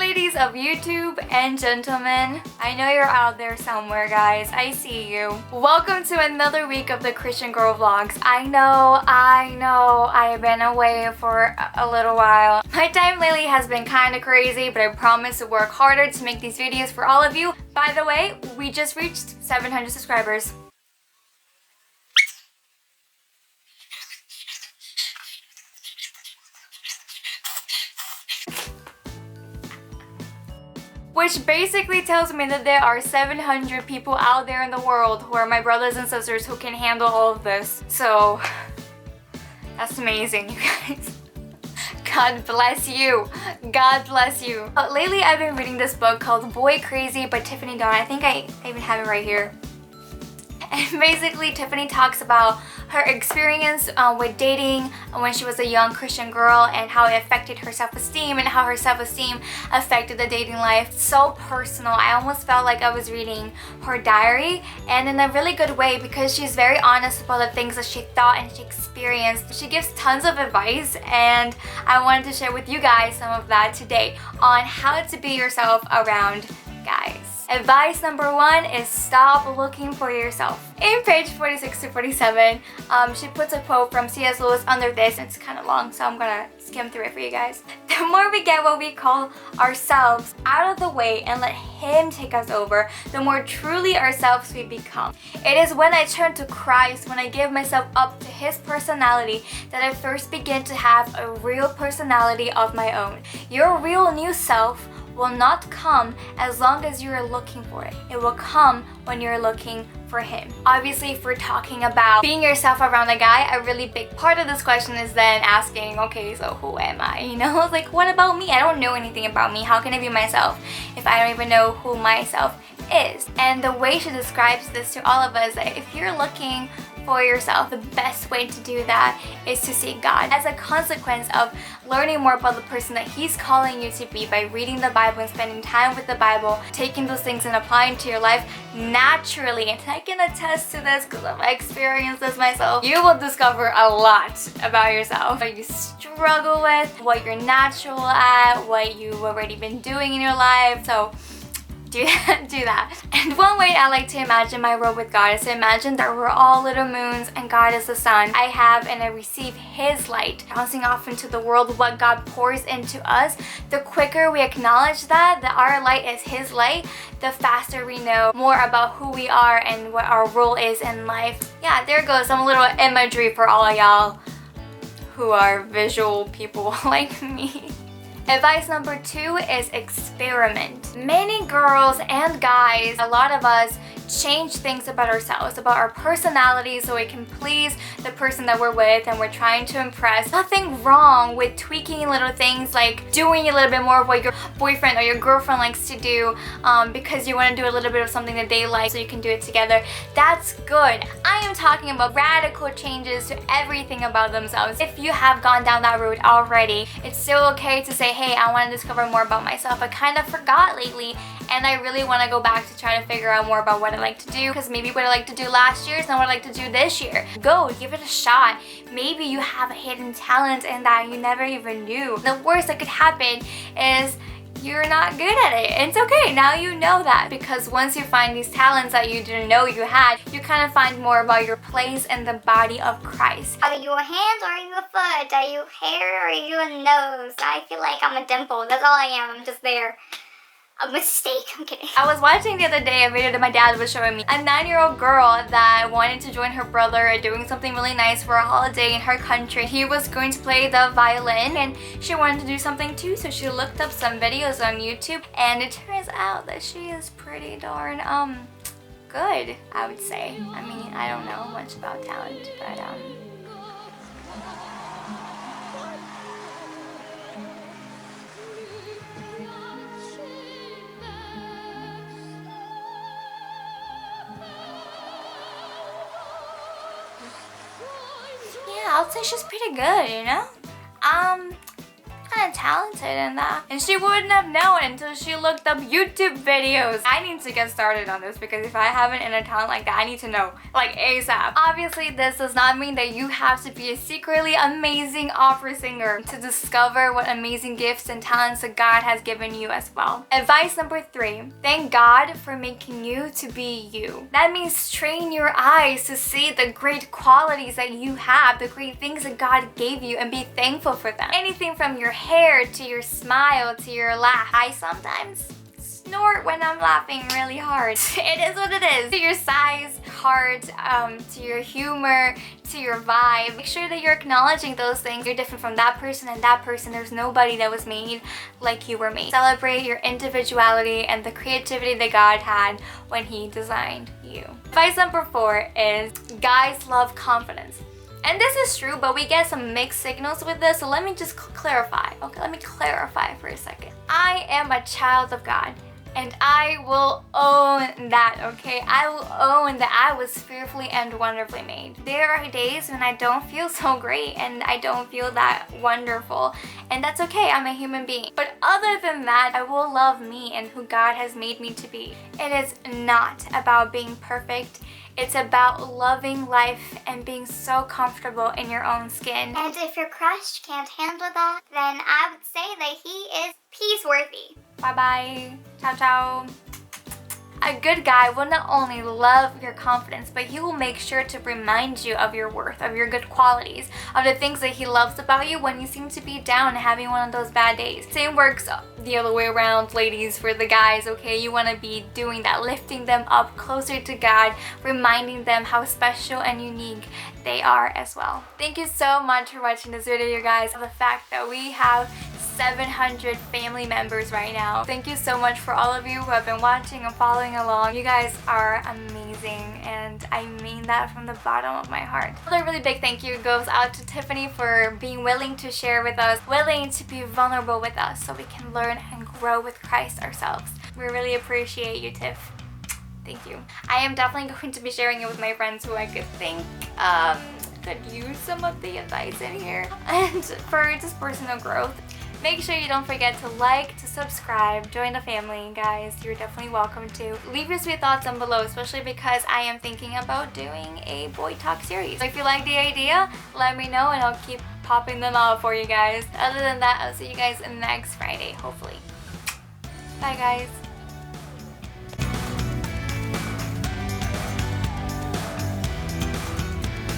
ladies of YouTube and gentlemen. I know you're out there somewhere, guys. I see you. Welcome to another week of the Christian Girl Vlogs. I know, I've been away for a little while. My time lately has been kind of crazy, but I promise to work harder to make these videos for all of you. By the way, we just reached 700 subscribers. Which basically tells me that there are 700 people out there in the world who are my brothers and sisters who can handle all of this. So, that's amazing, you guys. God bless you. God bless you. Lately, I've been reading this book called Boy Crazy by Tiffany Dawn. I think I even have it right here. And basically, Tiffany talks about her experience with dating when she was a young Christian girl and how it affected her self-esteem and how her self-esteem affected the dating life. So personal. I almost felt like I was reading her diary, and in a really good way because she's very honest about the things that she thought and she experienced. She gives tons of advice, and I wanted to share with you guys some of that today on how to be yourself around guys. Advice number 1 is stop looking for yourself. In page 46 to 47, she puts a quote from C.S. Lewis under this. It's kind of long, so I'm gonna skim through it for you guys. The more we get what we call ourselves out of the way and let Him take us over, the more truly ourselves we become. It is when I turn to Christ, when I give myself up to His personality, that I first begin to have a real personality of my own. Your real new self will not come as long as you're looking for it. It will come when you're looking for Him. Obviously, if we're talking about being yourself around a guy, a really big part of this question is then asking, okay, so who am I? You know, like, what about me? I don't know anything about me. How can I be myself if I don't even know who myself is? And the way she describes this to all of us, that if you're looking for yourself, the best way to do that is to seek God. As a consequence of learning more about the person that He's calling you to be by reading the Bible and spending time with the Bible, taking those things and applying to your life naturally, and I can attest to this because I've experienced this myself, you will discover a lot about yourself. What you struggle with, what you're natural at, what you've already been doing in your life. So do that. And one way I like to imagine my role with God is to imagine that we're all little moons and God is the sun. I have and I receive His light bouncing off into the world. What God pours into us, the quicker we acknowledge that our light is His light, the faster we know more about who we are and what our role is in life. Yeah, there goes some little imagery for all of y'all who are visual people like me. Advice number 2 is experiment. Many girls and guys, a lot of us, change things about ourselves, about our personality so we can please the person that we're with and we're trying to impress. Nothing wrong with tweaking little things like doing a little bit more of what your boyfriend or your girlfriend likes to do because you want to do a little bit of something that they like so you can do it together. That's good. I am talking about radical changes to everything about themselves. If you have gone down that route already, it's still okay to say, hey, I want to discover more about myself. I kind of forgot lately and I really want to go back to try to figure out more about what I like to do, because maybe what I like to do last year is not what I like to do this year. Go, give it a shot. Maybe you have a hidden talent in that you never even knew. The worst that could happen is you're not good at it. It's okay, now you know that, because once you find these talents that you didn't know you had, you kind of find more about your place in the body of Christ. Are you a hand or are you a foot? Are you hair or are you a nose? I feel like I'm a dimple. That's all I am. I'm just there. A mistake. I'm kidding. I was watching the other day a video that my dad was showing me. A 9-year-old girl that wanted to join her brother doing something really nice for a holiday in her country. He was going to play the violin and she wanted to do something too, so she looked up some videos on YouTube, and it turns out that she is pretty darn good, I would say. I mean, I don't know much about talent, but yeah, I'll say she's pretty good, you know? kind of talented in that. And she wouldn't have known until she looked up YouTube videos. I need to get started on this because if I have an inner talent like that, I need to know, like ASAP. Obviously, this does not mean that you have to be a secretly amazing opera singer to discover what amazing gifts and talents that God has given you as well. Advice number 3, thank God for making you to be you. That means train your eyes to see the great qualities that you have, the great things that God gave you, and be thankful for them. Anything from your hair to your smile to your laugh. I sometimes snort when I'm laughing really hard. It is what it is. To your size, heart, to your humor, to your vibe. Make sure that you're acknowledging those things. You're different from that person and that person. There's nobody that was made like you were made. Celebrate your individuality and the creativity that God had when He designed you. Advice number 4 is guys love confidence. And this is true, but we get some mixed signals with this, so let me just clarify. Okay, let me clarify for a second. I am a child of God. And I will own that, okay? I will own that I was fearfully and wonderfully made. There are days when I don't feel so great and I don't feel that wonderful. And that's okay, I'm a human being. But other than that, I will love me and who God has made me to be. It is not about being perfect. It's about loving life and being so comfortable in your own skin. And if your crush can't handle that, then I would say that he is peace-worthy. Bye-bye. Ciao, ciao. A good guy will not only love your confidence, but he will make sure to remind you of your worth, of your good qualities, of the things that he loves about you when you seem to be down and having one of those bad days. Same works the other way around, ladies, for the guys, okay? You want to be doing that, lifting them up closer to God, reminding them how special and unique they are as well. Thank you so much for watching this video, you guys. The fact that we have 700 family members right now. Thank you so much for all of you who have been watching and following along. You guys are amazing, and I mean that from the bottom of my heart. Another really big thank you goes out to Tiffany for being willing to share with us, willing to be vulnerable with us so we can learn and grow with Christ ourselves. We really appreciate you, Tiff. Thank you. I am definitely going to be sharing it with my friends who I could think could use some of the advice in here and for just personal growth. Make sure you don't forget to like, to subscribe, join the family, guys. You're definitely welcome to. Leave your sweet thoughts down below, especially because I am thinking about doing a Boy Talk series. So if you like the idea, let me know and I'll keep popping them out for you guys. Other than that, I'll see you guys next Friday, hopefully. Bye, guys.